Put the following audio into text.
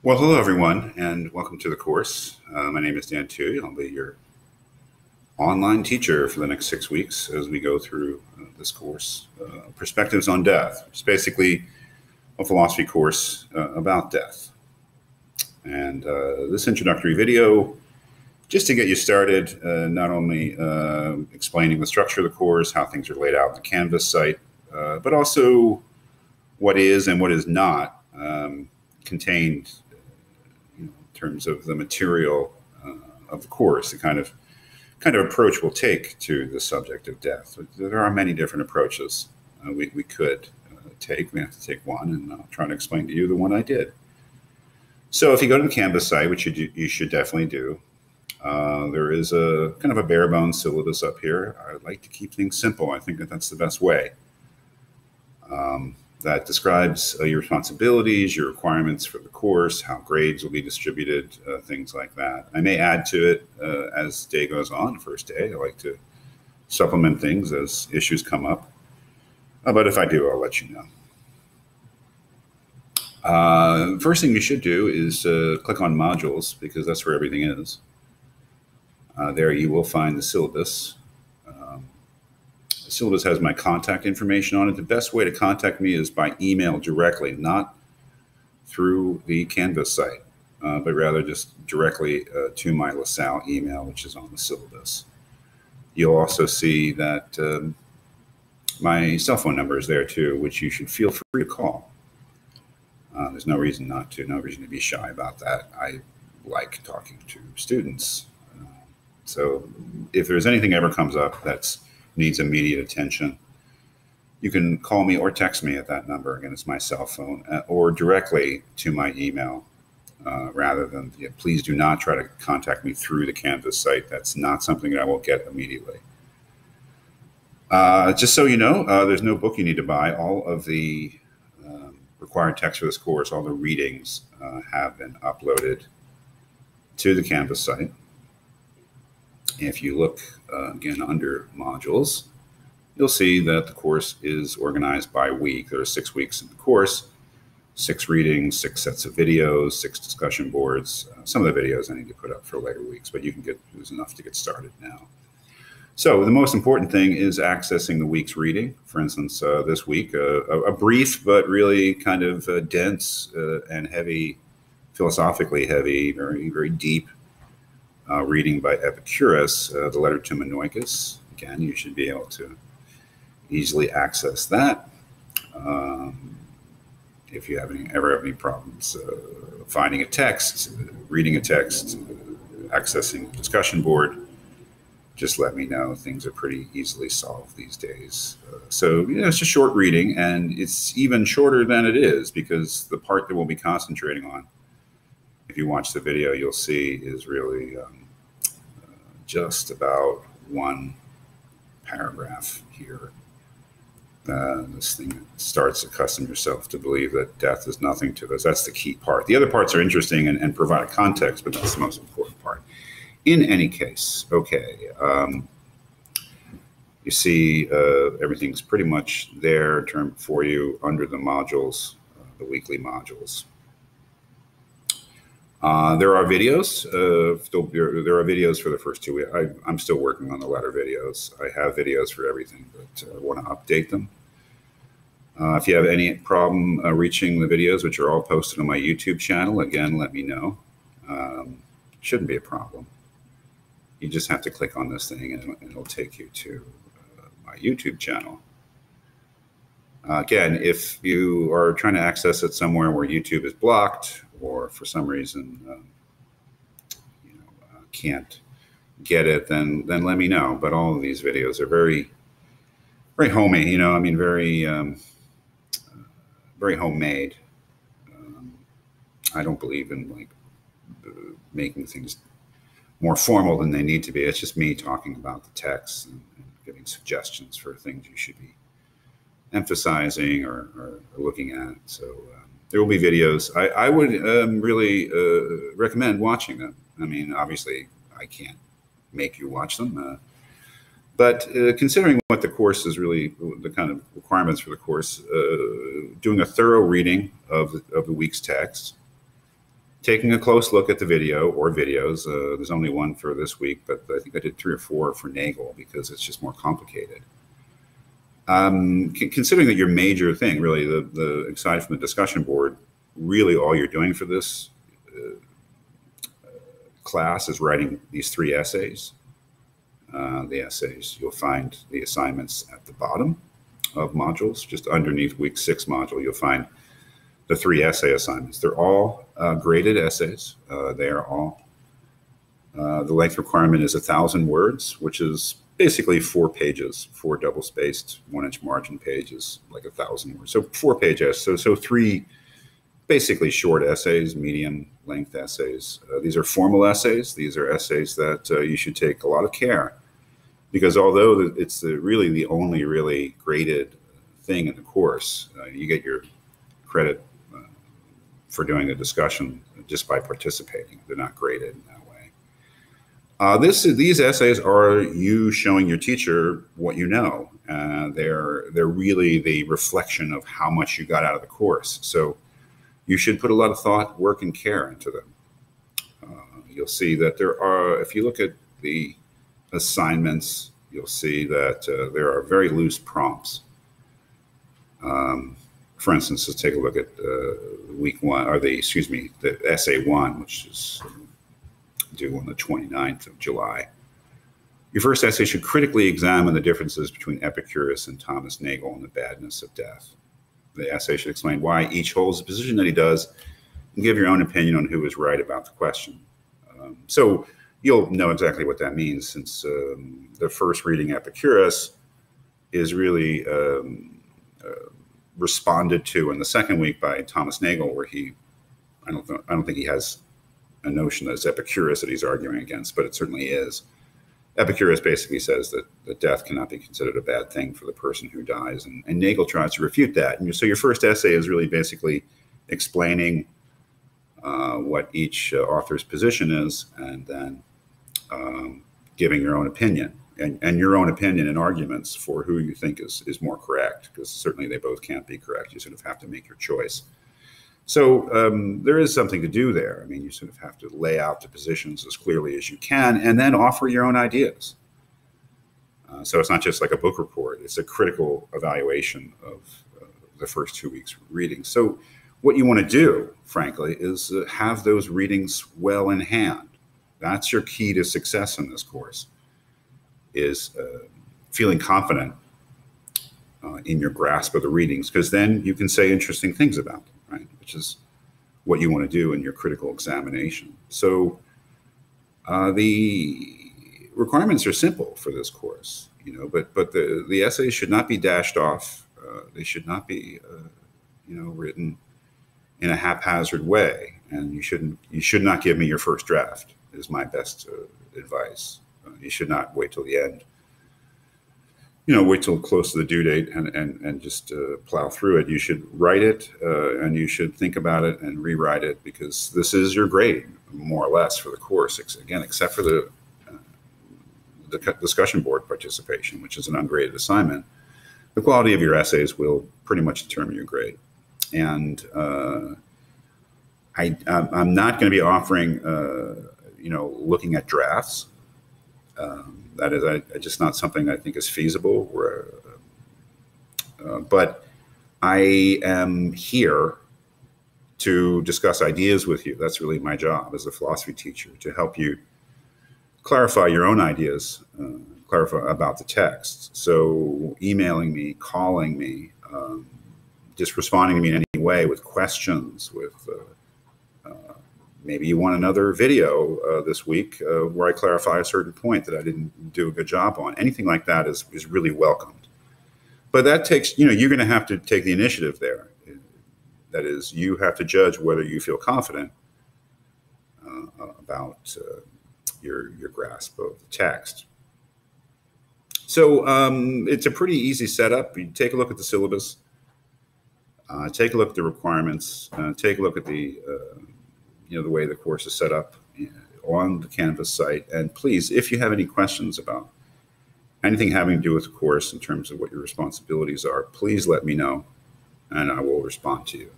Well, hello everyone, and welcome to the course. My name is Dan Tui. I'll be your online teacher for the next 6 weeks as we go through this course, Perspectives on Death. It's basically a philosophy course about death. And this introductory video, just to get you started, not only explaining the structure of the course, how things are laid out in the Canvas site, but also what is and what is not contained in terms of the material of the course, the kind of approach we'll take to the subject of death. There are many different approaches we could take. We have to take one, and I'll try to explain to you the one I did. So if you go to the Canvas site, which you should definitely do, there is a kind of a bare bones syllabus up here. I like to keep things simple. I think that's the best way. That describes your responsibilities, your requirements for the course, how grades will be distributed, things like that. I may add to it as the day goes on. The first day, I like to supplement things as issues come up. But if I do, I'll let you know. First thing you should do is click on modules, because that's where everything is. There you will find the syllabus. The syllabus has my contact information on it. The best way to contact me is by email directly, not through the Canvas site, but rather just directly to my LaSalle email, which is on the syllabus. You'll also see that my cell phone number is there too, which you should feel free to call. There's no reason not to, no reason to be shy about that. I like talking to students. So if there's anything ever comes up that's needs immediate attention, you can call me or text me at that number. Again, it's my cell phone, or directly to my email, rather than, please do not try to contact me through the Canvas site. That's not something that I will get immediately. Just so you know, there's no book you need to buy. All of the required text for this course, all the readings have been uploaded to the Canvas site. If you look again under modules, you'll see that the course is organized by week. There are 6 weeks in the course, 6 readings, 6 sets of videos, 6 discussion boards. Some of the videos I need to put up for later weeks, but there's enough to get started now. So the most important thing is accessing the week's reading. For instance, this week, a brief but really kind of dense and heavy, philosophically heavy, very, very deep reading by Epicurus, the letter to Menoicus. Again, you should be able to easily access that. If you ever have any problems finding a text, reading a text, accessing the discussion board, just let me know. Things are pretty easily solved these days. So it's a short reading, and it's even shorter than it is because the part that we'll be concentrating on, if you watch the video, you'll see is really just about 1 paragraph here. This thing starts accustom yourself to believe that death is nothing to us. That's the key part. The other parts are interesting and provide a context, but that's the most important part. In any case, okay, you see everything's pretty much there for you under the modules, the weekly modules. There are videos. There are videos for the first 2 weeks. I'm still working on the latter videos. I have videos for everything, but I want to update them. If you have any problem reaching the videos, which are all posted on my YouTube channel, again, let me know. Shouldn't be a problem. You just have to click on this thing, and it'll take you to my YouTube channel. Again, if you are trying to access it somewhere where YouTube is blocked, or for some reason can't get it, then let me know. But all of these videos are very, very homey. I mean, very, very homemade. I don't believe in making things more formal than they need to be. It's just me talking about the text and giving suggestions for things you should be emphasizing or looking at. So there will be videos. I would really recommend watching them. I mean, obviously, I can't make you watch them. But considering what the course is really, the kind of requirements for the course, doing a thorough reading of the week's text, taking a close look at the video or videos. There's only one for this week, but I think I did 3 or 4 for Nagel because it's just more complicated. Considering that your major thing, really, aside from the discussion board, really all you're doing for this class is writing these 3 essays. The essays, you'll find the assignments at the bottom of modules. Just underneath week 6 module, you'll find the 3 essay assignments. They're all graded essays. They are all, the length requirement is 1,000 words, which is basically 4 pages, 4 double-spaced 1-inch margin pages, like 1,000 words. So 4-page essays. So 3 basically short essays, medium-length essays. These are formal essays. These are essays that you should take a lot of care, because although it's really the only really graded thing in the course, you get your credit for doing the discussion just by participating. They're not graded in that way. These essays are you showing your teacher what you know. They're really the reflection of how much you got out of the course. So you should put a lot of thought, work, and care into them. You'll see that there are, if you look at the assignments, you'll see that there are very loose prompts. For instance, let's take a look at week 1, or the essay 1, which is due on the 29th of July. Your first essay should critically examine the differences between Epicurus and Thomas Nagel and the badness of death. The essay should explain why each holds the position that he does and give your own opinion on who is right about the question. So you'll know exactly what that means, since the first reading Epicurus is really responded to in the second week by Thomas Nagel, where I don't think he has a notion that it's Epicurus that he's arguing against, but it certainly is. Epicurus basically says that death cannot be considered a bad thing for the person who dies, and Nagel tries to refute that. And so your first essay is really basically explaining what each author's position is, and then giving your own opinion, and your own opinion and arguments for who you think is more correct, because certainly they both can't be correct. You sort of have to make your choice. So there is something to do there. I mean, you sort of have to lay out the positions as clearly as you can, and then offer your own ideas. So it's not just like a book report. It's a critical evaluation of the first 2 weeks reading. So what you want to do, frankly, is have those readings well in hand. That's your key to success in this course, is feeling confident in your grasp of the readings, because then you can say interesting things about them, right? Which is what you want to do in your critical examination. So the requirements are simple for this course, but the essays should not be dashed off. They should not be, written in a haphazard way, and you should not give me your first draft, is my best advice. You should not wait till the end. Wait till close to the due date and just plow through it. You should write it, and you should think about it and rewrite it, because this is your grade, more or less, for the course. Again, except for the discussion board participation, which is an ungraded assignment. The quality of your essays will pretty much determine your grade. And I'm not going to be offering, looking at drafts. That is just not something I think is feasible. But I am here to discuss ideas with you. That's really my job as a philosophy teacher, to help you clarify your own ideas, clarify about the text. So emailing me, calling me, just responding to me in any way with questions, with maybe you want another video this week where I clarify a certain point that I didn't do a good job on. Anything like that is really welcomed. But that takes, you're going to have to take the initiative there. That is, you have to judge whether you feel confident about your grasp of the text. So it's a pretty easy setup. You take a look at the syllabus, take a look at the requirements, take a look at the the way the course is set up on the Canvas site. And please, if you have any questions about anything having to do with the course in terms of what your responsibilities are, please let me know, and I will respond to you.